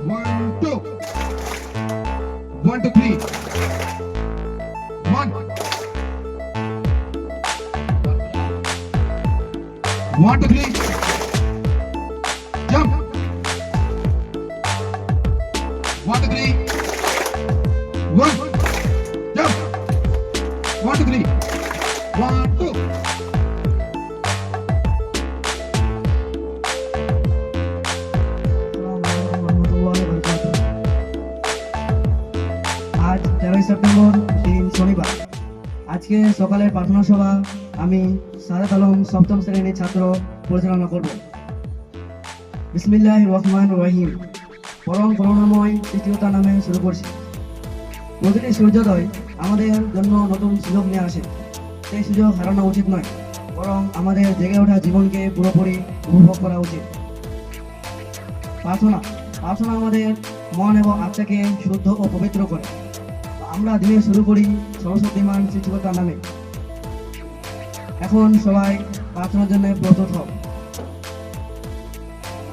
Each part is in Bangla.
1, 2. 1, 2, 3. 1. 1, 2, 3. Jump. 1, 2, 3. 1. Jump. 1, 2, 3. 1, 2. আজ 13 সেপ্টেম্বর দিন শনিবার। আজকে সকালের প্রার্থনা সভা আমি সাদাত আলম সপ্তম শ্রেণীর ছাত্র পরিচালনা করব। বিসমিল্লাহির রহমানির রহিম। পরম করুণাময় সৃষ্টিকর্তার নামে শুরু করছি। প্রতিটি সূর্যোদয় আমাদের জন্য নতুন সুযোগ নিয়ে আসে। সেই সুযোগ হারানো উচিত নয়, বরং আমাদের জেগে ওঠা জীবনকে পুরোপুরি উপভোগ করা উচিত। প্রার্থনা প্রার্থনা আমাদের মন এবং আত্মাকে শুদ্ধ ও পবিত্র করে। আমরা দিনে শুরু করি সরস্বতীমান সৃষ্টিকর্তার নামে। এখন সবাই প্রার্থনার জন্য প্রস্তুত হও।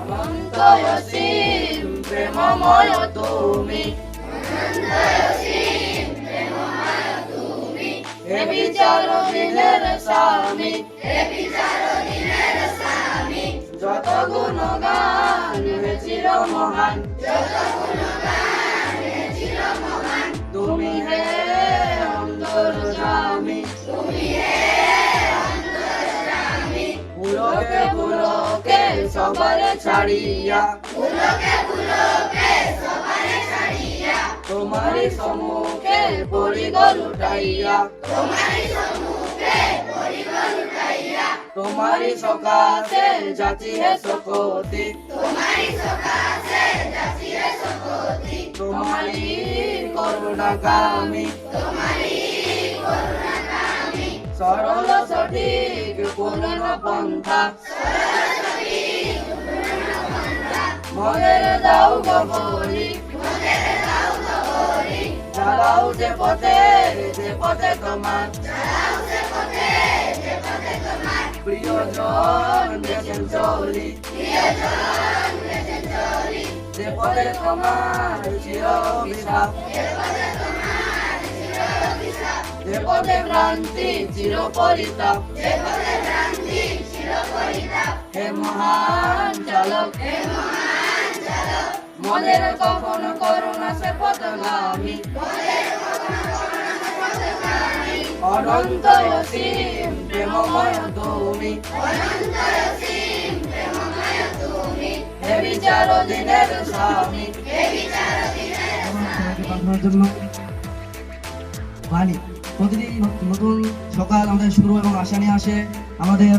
অনন্ত অসীম প্রেমময় তুমি, হে বিচারহীনের স্বামী, যত গুণগান হে চিরমহান, তুমি হে অন্তর্যামী, পুলকে পুলকে সবারে ছাড়িয়া, তোমারি সম্মুখে পড়িগো লুটাইয়া, তোমারি সকাশে যাচি হে সকতি, তোমারি করুণাকামী, সরল সঠিক পূর্ণ পন্থা, মনের দাও গো বলি, চালাও যে পথে তোমার প্রিয়জন গেছেন চলি, যে পথে তোমার চির অভিশাপ, যে পথে ভ্রান্তি চির পরিতাপ, হে মহান চালক, মনের কখনো করুণা সে পথগামী, অনন্ত অসীম প্রেমময় তুমি, হে বিচারহীনের স্বামী। সবাইকে প্রার্থনার জন্য বাণী। প্রতিটি নতুন সকাল আমাদের শুরু এবং আশা নিয়ে আসে। আমাদের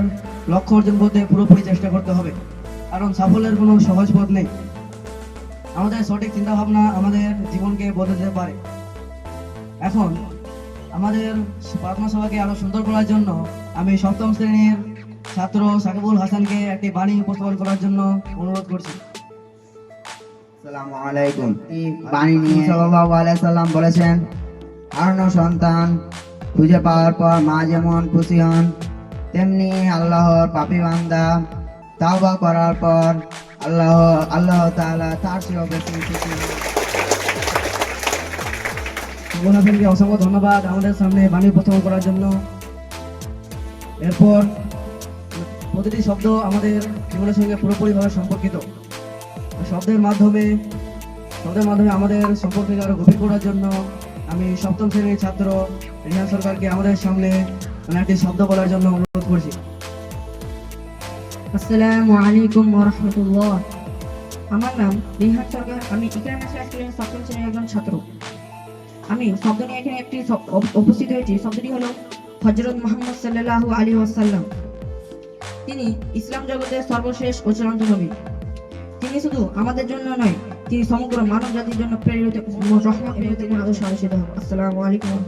লক্ষ্য অর্জন করতে পুরোপুরি চেষ্টা করতে হবে, কারণ সাফল্যের কোনো সহজ পথ নেই। আমাদের সঠিক চিন্তা ভাবনা আমাদের জীবনকে বদলে দিতে পারে। এখন আমাদের প্রার্থনা সভাকে আরো সুন্দর করার জন্য আমি সপ্তম শ্রেণীর ছাত্র সাকিবুল হাসানকে একটি বাণী উপস্থাপন করার জন্য অনুরোধ করছি। আসসালামু আলাইকুম। এই বাণী নিয়ে সাল্লাল্লাহু আলাইহি সাল্লাম বলেছেন, হারানো সন্তান খুঁজে পাওয়ার পর মা যেমন খুশি হন, তেমনি আল্লাহর পাপী বান্দা তাওবা করার পর আল্লাহ তাআলা তার চেয়েও বেশি খুশি হন। সাকিবুল হাসানকে অসংখ্য ধন্যবাদ আমাদের সামনে বাণী উপস্থাপন করার জন্য। এরপর প্রতিটি শব্দ আমাদের জীবনের সঙ্গে পুরোপুরিভাবে সম্পর্কিত। শব্দের মাধ্যমে আমাদের সম্পর্ককে আরো গভীর করার জন্য আমি সপ্তম শ্রেণীর ছাত্র রিহান সরকারকে আমাদের সামনে একটি শব্দ বলার জন্য অনুরোধ করছি। আসসালামু আলাইকুম ওয়া রাহমাতুল্লাহ। আমার নাম রিহান সরকার। আমি ইকরাম স্কুলের সপ্তম শ্রেণীর একজন ছাত্র। আমি শব্দ নিয়ে এখানে একটি উপস্থিত হয়েছি। শব্দটি হলো হযরত মুহাম্মদ সাল্লাল্লাহু আলাইহি ওয়াসাল্লাম। তিনি ইসলাম জগতের সর্বশেষ ও চূড়ান্ত নবী। তিনি শুধু আমাদের জন্য নয়, তিনি সমগ্র মানব জাতির জন্য প্রেরিত রহমত এবং তিনি আদর্শ আদর্শিত হন। আসসালামু আলাইকুম।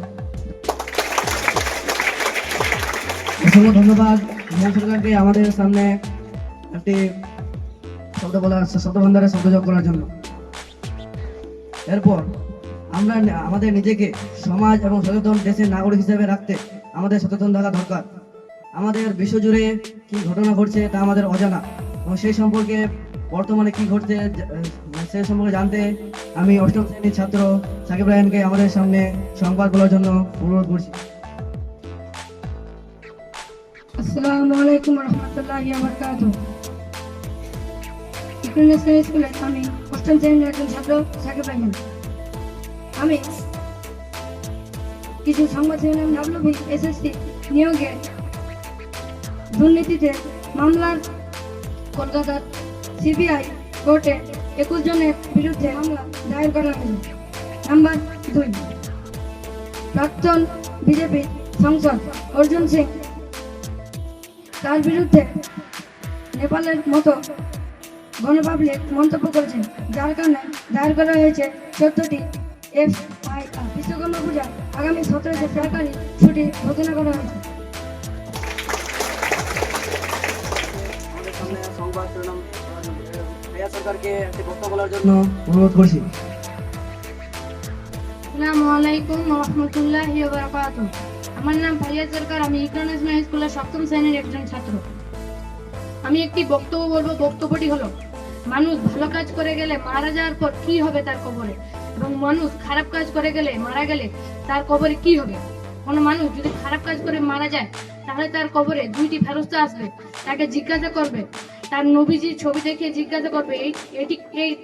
অসংখ্য ধন্যবাদ রিহান সরকারকে আমাদের সামনে একটি শব্দ ভান্ডারে শব্দ যোগ করার জন্য। এরপর আমরা আমাদের নিজেকে সমাজ এবং সচেতন দেশের নাগরিক হিসেবে রাখতে আমাদের সচেতন থাকা দরকার। আমাদের বিশ্বজুড়ে কি ঘটনা ঘটছে তা আমাদের অজানা, এবং সেই সম্পর্কে বর্তমানে কি ঘটছে সে সম্পর্কে জানতে আমি অষ্টম শ্রেণীর ছাত্র সাকিব রায়হানকে আমাদের সামনে সংবাদ বলার জন্য অনুরোধ করছি। আসসালামু আলাইকুম রহমতুল্লাহি ওয়া বারাকাতুহু। ইন্টারন্যাশনাল স্কুলে আমি অষ্টম শ্রেণীর একজন ছাত্র সাকিব রায়হান। আমি কিছু সংবাদ শিরোনাম ডাব্লিউবি এসএসসি নিয়োগে দুর্নীতিতে মামলার কলকাতার সিবিআই কোর্টে 21 জনের বিরুদ্ধে মামলা দায়ের করা হয়েছে। নাম্বার 2, প্রাক্তন বিজেপি সাংসদ অর্জুন সিং, তার বিরুদ্ধে নেপালের মতো গণপাবলিক মন্তব্য করেছেন, যার কারণে দায়ের করা হয়েছে 14টি এফআইআর। বিশ্বকর্মা পূজা আগামী 17 সরকারি ছুটি ঘোষণা করা হয়েছে। আমাদের সামনে সংবাদ শিরোনাম ভাইয়া সরকারকে একটি বক্তব্য বলার জন্য অনুরোধ করছি। আসসালামু আলাইকুম ওয়া রাহমাতুল্লাহি ওয়া বারাকাতুহু। আমার নাম ভাইয়া সরকার, আমি ইন্টারন্যাশনাল স্কুলের 7ম শ্রেণীর একজন ছাত্র। আমি একটি বক্তব্য বলবো। বক্তব্যটি হলো, মানুষ ভালো কাজ করে গেলে মারা যাওয়ার পর কি হবে তার কবরে, এবং মানুষ খারাপ কাজ করে গেলে মারা গেলে তার কবরে কি হবে। কোনো মানুষ যদি খারাপ কাজ করে মারা যায় তাহলে তার কবরে 2টি ফেরেশতা আসবে, তাকে জিজ্ঞাসা করবে, তার নবীজির ছবি দেখে জিজ্ঞাসা করবে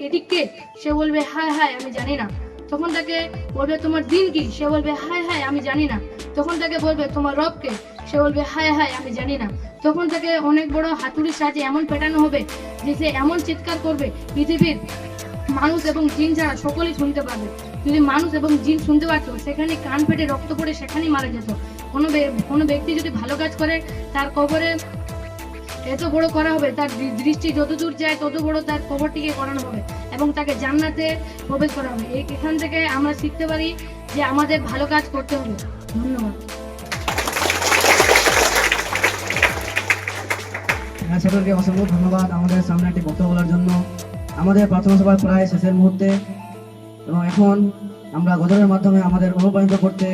এটি কে। সে বলবে হায় হায় আমি জানি না। তখন তাকে বলবে তোমার দিন কি। সে বলবে হায় হায় আমি জানি না। তখন তাকে বলবে তোমার রব কে। সে বলবে হায় হায় আমি জানি না। তখন তাকে অনেক বড় হাতুড়ির সাহায্যে এমন পেটানো হবে যে সে এমন চিৎকার করবে পৃথিবীর মানুষ এবং জিন ছাড়া সকলেই শুনতে পারবে। যদি মানুষ এবং জিন শুনতে পারতো সেখানে কান ফেটে রক্ত পড়ে সেখানেই মারা যেত। কোনো ব্যক্তি যদি ভালো কাজ করে তার কবরে এত বড় করা হবে, তার দৃষ্টি যত দূর যায় তত বড় তার কবরটিকে করানো হবে এবং তাকে জান্নাতে প্রবেশ করা হবে। এখান থেকে আমরা শিখতে পারি যে আমাদের ভালো কাজ করতে হবে। ধন্যবাদ। ভাইয়া সরকারকে অসংখ্য ধন্যবাদ আমাদের সামনে একটি বক্তব্য বলার জন্য। আমাদের প্রার্থনা সভা প্রায় শেষের মুহূর্তে এবং এখন আমরা গজলের মাধ্যমে আমাদের অনুপ্রাণিত করতে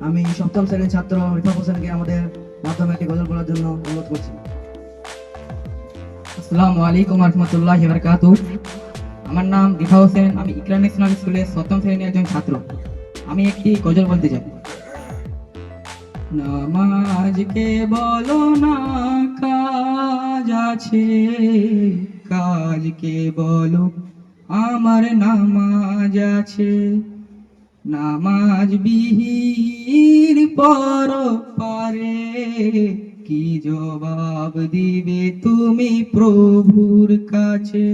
আমি 7ম শ্রেণীর ছাত্র রিফাত হোসেনকে আমাদের মাধ্যমে একটি গজল বলার জন্য অনুরোধ করছি। আসসালামু আলাইকুম ওয়া রাহমাতুল্লাহি ওয়া বারাকাতুহু। আমার নাম রিফাত হোসেন, আমি ইকরা ন্যাশনাল স্কুলের 7ম শ্রেণীর একজন ছাত্র। আমি একটি গজল বলতে চাই। নামাজকে বলো না কাজ আছে, কাজকে বলো আমার নামাজ আছে। নামাজ বিহীন পর পারে কি জবাব দিবে তুমি প্রভুর কাছে।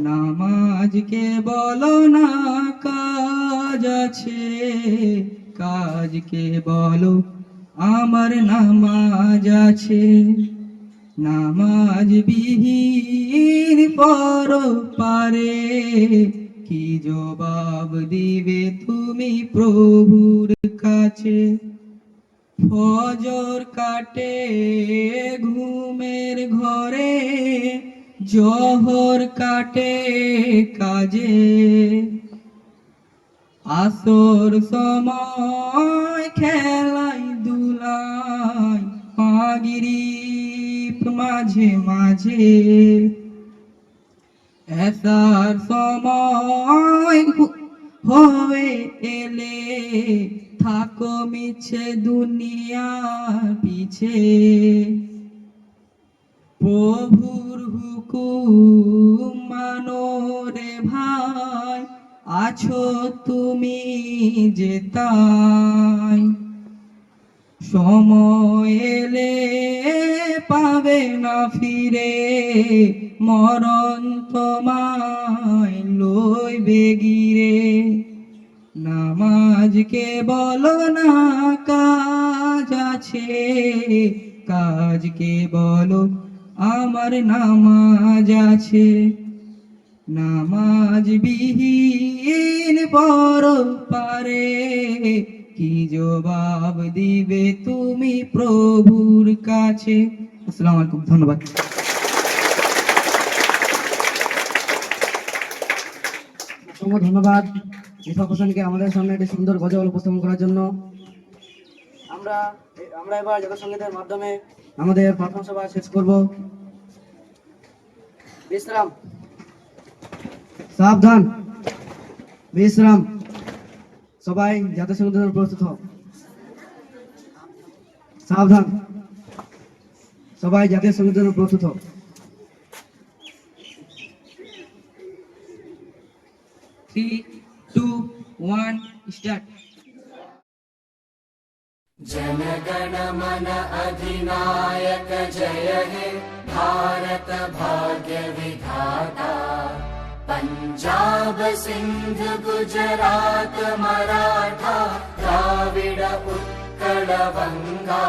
নামাজকে বলো না কাজ আছে, কাজকে বলো আমার নামাজ আছে। নামাজ বিহীন পর পারে কি জবাব দিবে তুমি প্রভুর কাছে। ফজর কাটে ঘুমের ঘরে, জোহর কাটে কাজে। আসর সময় খেলাই দুলাই, মাগরিব মাঝে মাঝে। এসার সময় হয়ে এলে থাকো মিছে দুনিয়ার পিছে। প্রভুর হুকুম মানো রে ভাই, আছো তুমি যে তাই। সময় এলে পাবে না ফিরে, মরণ তোমায় লইবে গিরে। নামাজকে বলো না কাজ আছে, কাজকে বলো আমার নামাজ আছে। নামাজ বিহীন পর পারে কি জবাব দিবে তুমি প্রভুর কাছে। আসসালামু আলাইকুম, ধন্যবাদ। অসংখ্য ধন্যবাদ রিফাত হোসেনকে আমাদের সামনে একটি সুন্দর গজল উপস্থাপন করার জন্য। আমরা এবার জাতীয় সঙ্গীতের মাধ্যমে আমাদের প্রার্থনা সভা শেষ করব। বিশ্রাম। সাবধান, বিশ্রাম। সবাই জাতীয় সঙ্গীতের জন্য প্রস্তুত হও। সাবধান, সবাই জাতীয় সঙ্গীতের জন্য প্রস্তুত হও। Three two one start. जनगण मन अधिनायक जय हे भारत भाग्य विधाता पंजाब सिंध गुजरात मराठा द्राविड उत्कल बंगा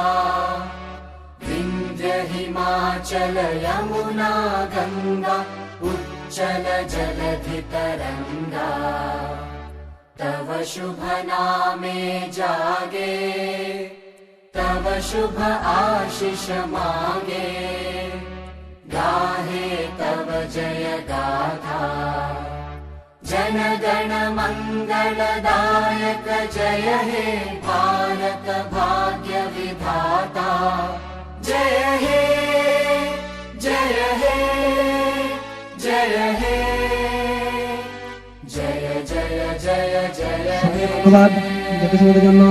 विंध्य हिमाचल यमुना गंगा उच्चल जलधि तरंगा तव शुभ नामे जागे तव शुभ आशीष मांगे गाहे तव जय गाथा जन गण मंगलदायक जय हे भारत भाग्य विधाता जय हे जय हे जय हे जय जय जय जय সবাইকে ধন্যবাদ জাতীয় সঙ্গীতের জন্য।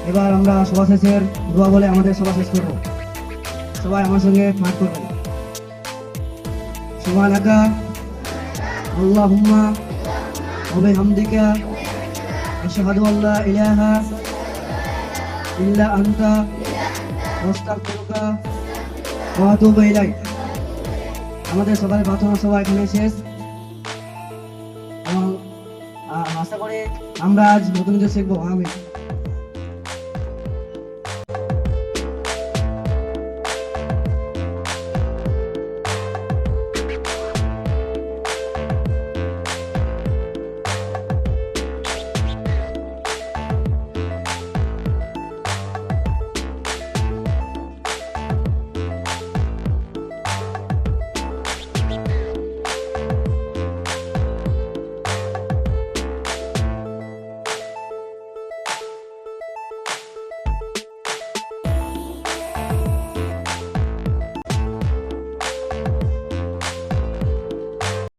এবার আমরা সভা শেষের দোয়া বলে আমাদের সভা শেষ করব। সবাই আমার সঙ্গে পাঠ করবেন। সুবহানাকা আল্লাহুম্মা ওয়া বিহামদিকা আশহাদু আল্লা ইলাহা ইল্লা আনতা আস্তাগফিরুকা ওয়া আতুবু ইলাইক। আমাদের সবার প্রার্থনা সভা এখানে শেষ এবং আশা করি আমরা আজ নতুন কিছু শিখবো। আমিন।